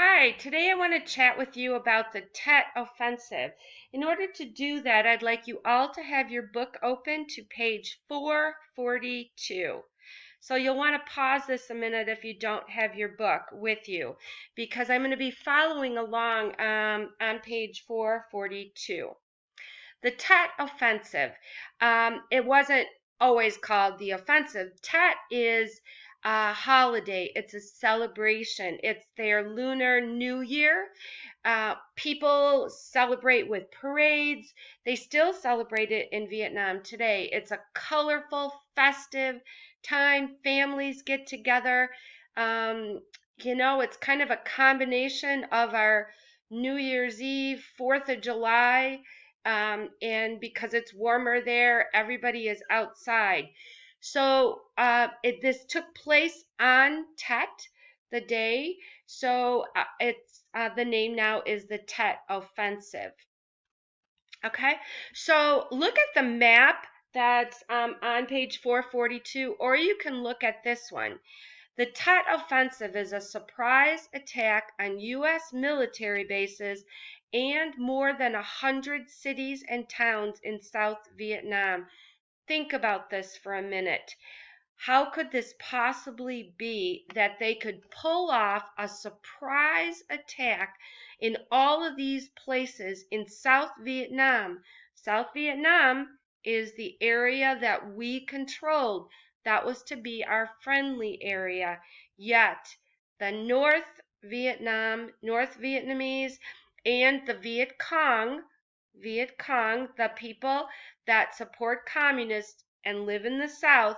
Hi, today I want to chat with you about the Tet Offensive. In order to do that, I'd like you all to have your book open to page 442. So you'll want to pause this a minute if you don't have your book with you, because I'm going to be following along on page 442. The Tet Offensive. It wasn't always called the offensive. Tet is a holiday. It's a celebration. It's their Lunar New Year. People celebrate with parades. They still celebrate it in Vietnam today. It's a colorful, festive time. Families get together. Um, it's kind of a combination of our New Year's Eve, 4th of July, and because it's warmer there, everybody is outside. So this took place on Tet, the day. So it's the name now is the Tet Offensive. Okay, so look at the map that's on page 442, or you can look at this one. The Tet Offensive is a surprise attack on U.S. military bases and more than 100 cities and towns in South Vietnam. Think about this for a minute. How could this possibly be that they could pull off a surprise attack in all of these places in South Vietnam? South Vietnam is the area that we controlled. That was to be our friendly area. Yet the North Vietnamese, and the Viet Cong, the people that support communists and live in the South,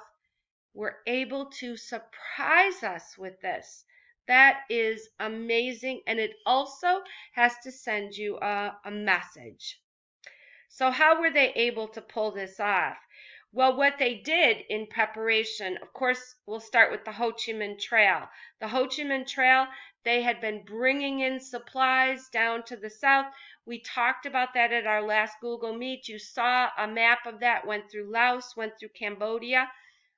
were able to surprise us with this. That is amazing, and it also has to send you a message. So how were they able to pull this off? Well, what they did in preparation, of course, we'll start with the Ho Chi Minh Trail. The Ho Chi Minh Trail, they had been bringing in supplies down to the south. We talked about that at our last Google Meet. You saw a map of that, went through Laos, went through Cambodia.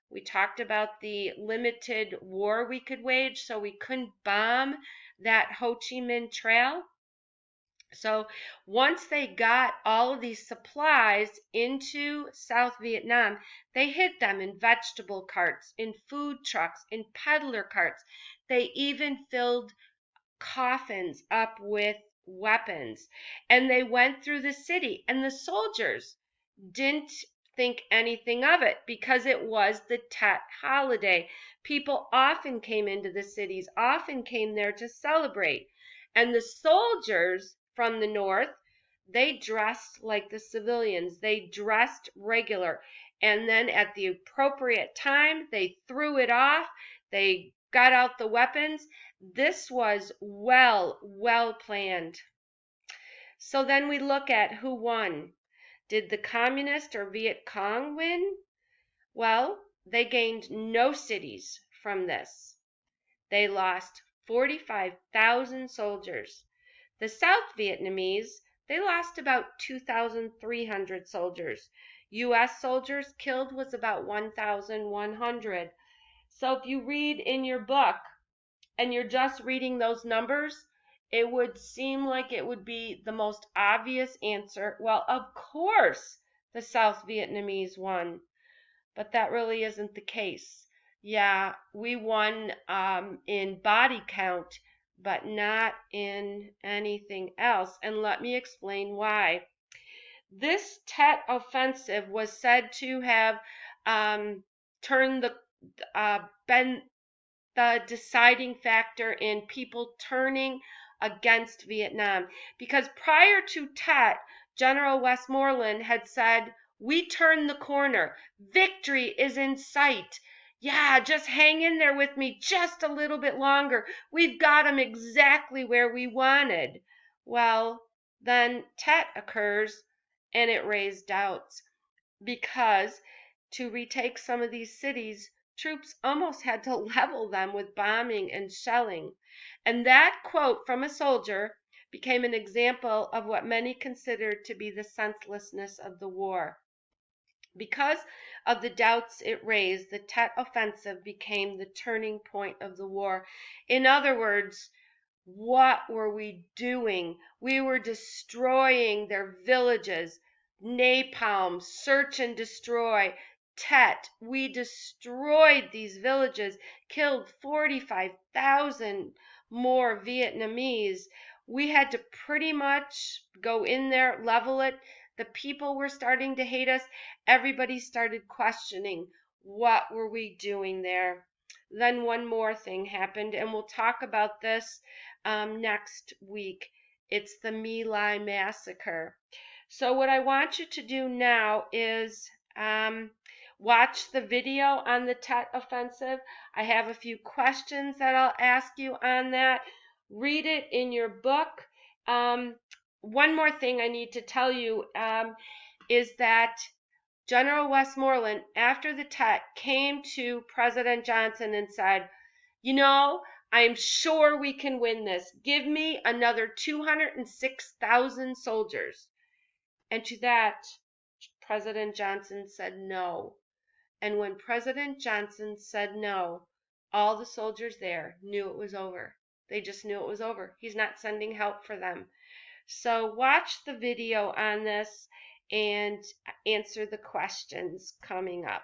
We talked about the limited war we could wage, so we couldn't bomb that Ho Chi Minh Trail. So once they got all of these supplies into South Vietnam, they hid them in vegetable carts, in food trucks, in peddler carts. They even filled coffins up with weapons. And they went through the city, and the soldiers didn't think anything of it because it was the Tet holiday. People often came into the cities, often came there to celebrate. And the soldiers from the north, they dressed like the civilians. They dressed regular. And then at the appropriate time, they threw it off. They got out the weapons. This was well planned. So then we look at who won. Did the Communist or Viet Cong win? Well, they gained no cities from this. They lost 45,000 soldiers. The South Vietnamese, they lost about 2,300 soldiers. U.S. soldiers killed was about 1,100. So if you read in your book and you're just reading those numbers, it would seem like it would be the most obvious answer. Well, of course, the South Vietnamese won, but that really isn't the case. Yeah, we won in body count, but not in anything else. And let me explain why. This Tet offensive was said to have turned been the deciding factor in people turning against Vietnam. Because prior to Tet, General Westmoreland had said, "We turned the corner. Victory is in sight. Yeah, just hang in there with me just a little bit longer. We've got them exactly where we wanted." Well, then Tet occurs, and it raised doubts because to retake some of these cities, troops almost had to level them with bombing and shelling. And that quote from a soldier became an example of what many considered to be the senselessness of the war. Because of the doubts it raised, the Tet offensive became the turning point of the war. In other words, What were we doing? We were destroying their villages. Napalm, search and destroy. Tet, we destroyed these villages, killed 45,000 more Vietnamese. We had to pretty much go in there, level it. The people were starting to hate us. Everybody started questioning, what were we doing there? Then one more thing happened, and we'll talk about this next week. It's the My Lai massacre. So what I want you to do now is watch the video on the Tet Offensive. I have a few questions that I'll ask you on that. Read it in your book. One more thing I need to tell you is that General Westmoreland, after the Tet, came to President Johnson and said, I'm sure we can win this. Give me another 206,000 soldiers. And to that, President Johnson said no. And when President Johnson said no, all the soldiers there knew it was over. They just knew it was over. He's not sending help for them. So watch the video on this and answer the questions coming up.